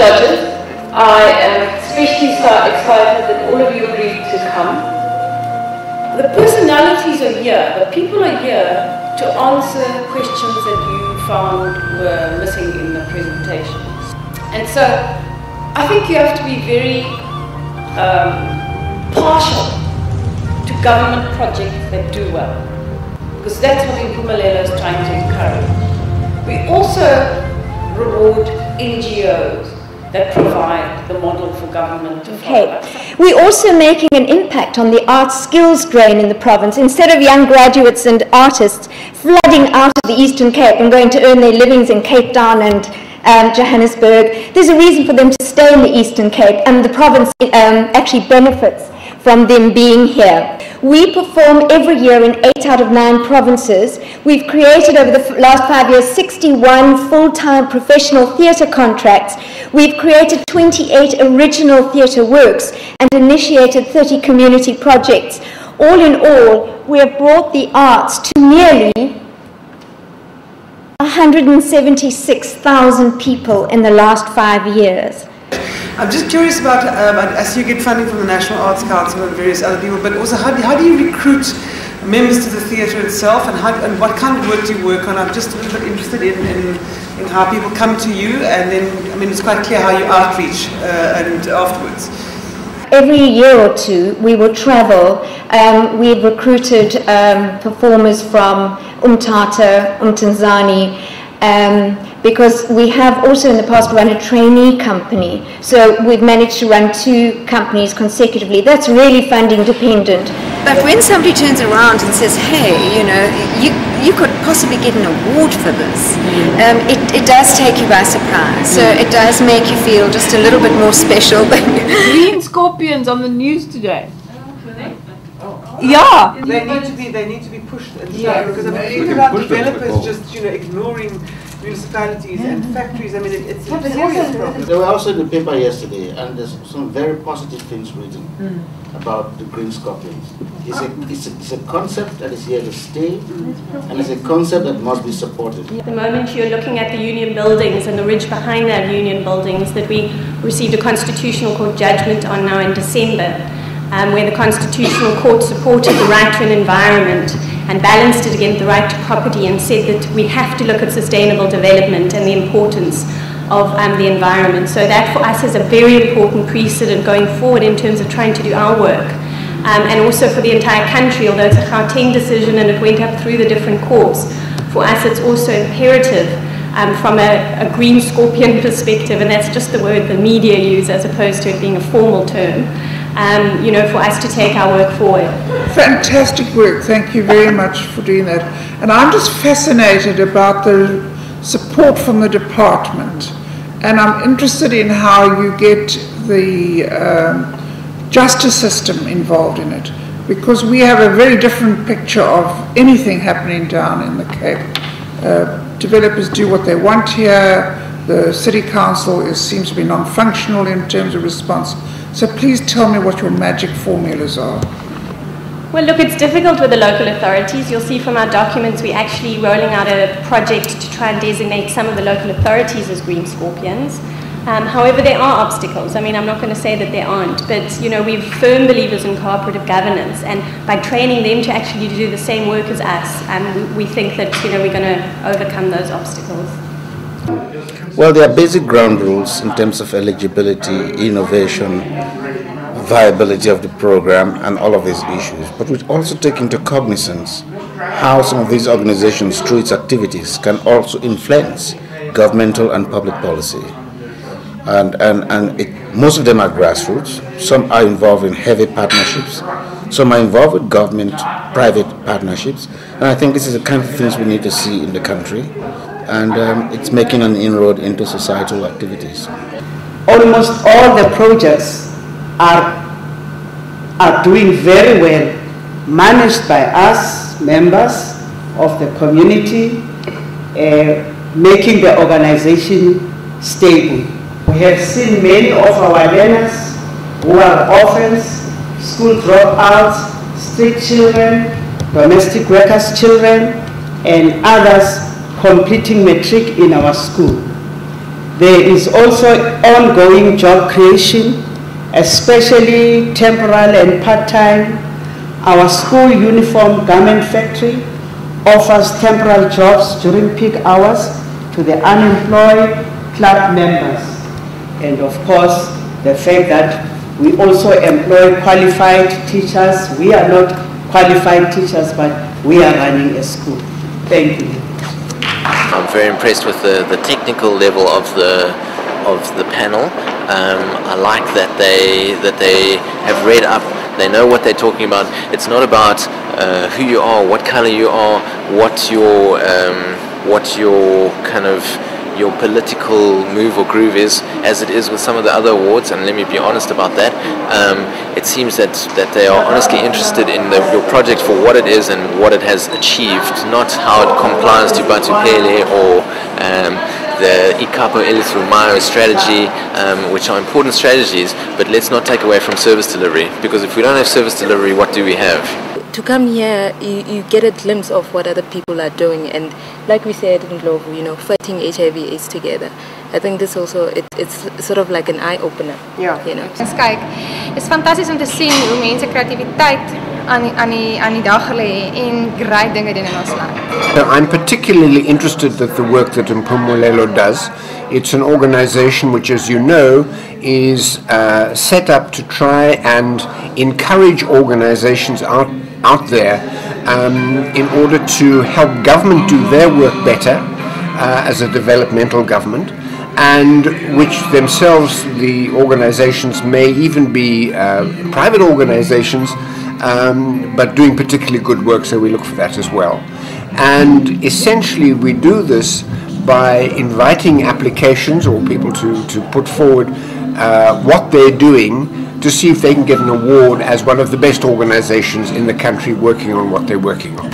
judges. I am especially excited that all of you agreed to come. The personalities are here, the people are here to answer questions that you found were missing in the presentations. And so I think you have to be very partial to government projects that do well, because that's what Impumelelo is trying to encourage. We also reward NGOs that provide the model for government to follow. We're also making an impact on the arts skills drain in the province. Instead of young graduates and artists flooding out of the Eastern Cape and going to earn their livings in Cape Town and Johannesburg, there's a reason for them to stay in the Eastern Cape, and the province actually benefits from them being here. We perform every year in 8 out of 9 provinces. We've created over the last 5 years 61 full-time professional theatre contracts. We've created 28 original theatre works and initiated 30 community projects. All in all, we have brought the arts to nearly 176,000 people in the last 5 years. I'm just curious about, I see you get funding from the National Arts Council and various other people, but also how do you recruit members to the theatre itself, and what kind of work do you work on? I'm just a little bit interested in how people come to you, and then, I mean, it's quite clear how you outreach and afterwards. Every year or two, we will travel. We've recruited performers from Umtata, Umtanzani, because we have also in the past run a trainee company. So we've managed to run 2 companies consecutively. That's really funding dependent. But when somebody turns around and says, hey, you know, you could possibly get an award for this, it does take you by surprise. So it does make you feel just a little bit more special. Green scorpions on the news today. Yeah, they need to be pushed, and because I mean, think about developers just ignoring municipalities and factories. I mean, it's a serious problem. They were also in the paper yesterday, and there's some very positive things written about the green scorpions. It's a concept that is here to stay, and it's a concept that must be supported. At the moment you're looking at the union buildings and the ridge behind that union buildings that we received a constitutional court judgment on now in December, where the Constitutional Court supported the right to an environment and balanced it against the right to property, and said that we have to look at sustainable development and the importance of the environment. So that for us is a very important precedent going forward in terms of trying to do our work. And also for the entire country, although it's a Gauteng decision and it went up through the different courts, for us it's also imperative from a green scorpion perspective, and that's just the word the media use as opposed to it being a formal term, for us to take our work forward. Fantastic work, thank you very much for doing that. And I'm just fascinated about the support from the department, and I'm interested in how you get the justice system involved in it, because we have a very different picture of anything happening down in the Cape. Developers do what they want here. The city council seems to be non-functional in terms of response. So please tell me what your magic formulas are. Well, look, it's difficult with the local authorities. You'll see from our documents we're actually rolling out a project to try and designate some of the local authorities as green scorpions. However, there are obstacles. I mean, I'm not going to say that there aren't, but we're firm believers in cooperative governance, and by training them to actually do the same work as us, we think that we're going to overcome those obstacles. Well, there are basic ground rules in terms of eligibility, innovation, viability of the program, and all of these issues. But we also take into cognizance how some of these organizations, through its activities, can also influence governmental and public policy. Most of them are grassroots. Some are involved in heavy partnerships. Some are involved with government-private partnerships. And I think this is the kind of things we need to see in the country. And it's making an inroad into societal activities. Almost all the projects are doing very well, managed by us, members of the community, making the organization stable. We have seen many of our learners who are orphans, school dropouts, street children, domestic workers' children, and others completing matric in our school. There is also ongoing job creation, especially temporary and part-time. Our school uniform garment factory offers temporary jobs during peak hours to the unemployed club members. And of course, the fact that we also employ qualified teachers. We are not qualified teachers, but we are running a school. Thank you. I'm very impressed with the technical level of the panel. I like that they have read up. They know what they're talking about. It's not about who you are, what color you are, what your kind of your political move or groove is, as it is with some of the other awards. And let me be honest about that. It seems that they are honestly interested in your project for what it is and what it has achieved, not how it complies to Batupele or the Ikapo Elithumayo strategy, which are important strategies, but let's not take away from service delivery, because if we don't have service delivery, what do we have? To come here, you get a glimpse of what other people are doing, and like we said in Glovo, fighting HIV/AIDS together. I think this also, it's sort of like an eye-opener. Ja. Kijk, het is fantastisch om te zien hoe mensen creativiteit aan die dag lê en great dinge doen in ons land. I'm particularly interested that the work that Impumelelo does. It's an organization which, as you know, is set up to try and encourage organizations out there in order to help government do their work better as a developmental government, and which themselves, the organizations, may even be private organizations, but doing particularly good work, so we look for that as well. And essentially we do this by inviting applications or people to put forward what they're doing to see if they can get an award as one of the best organizations in the country working on what they're working on.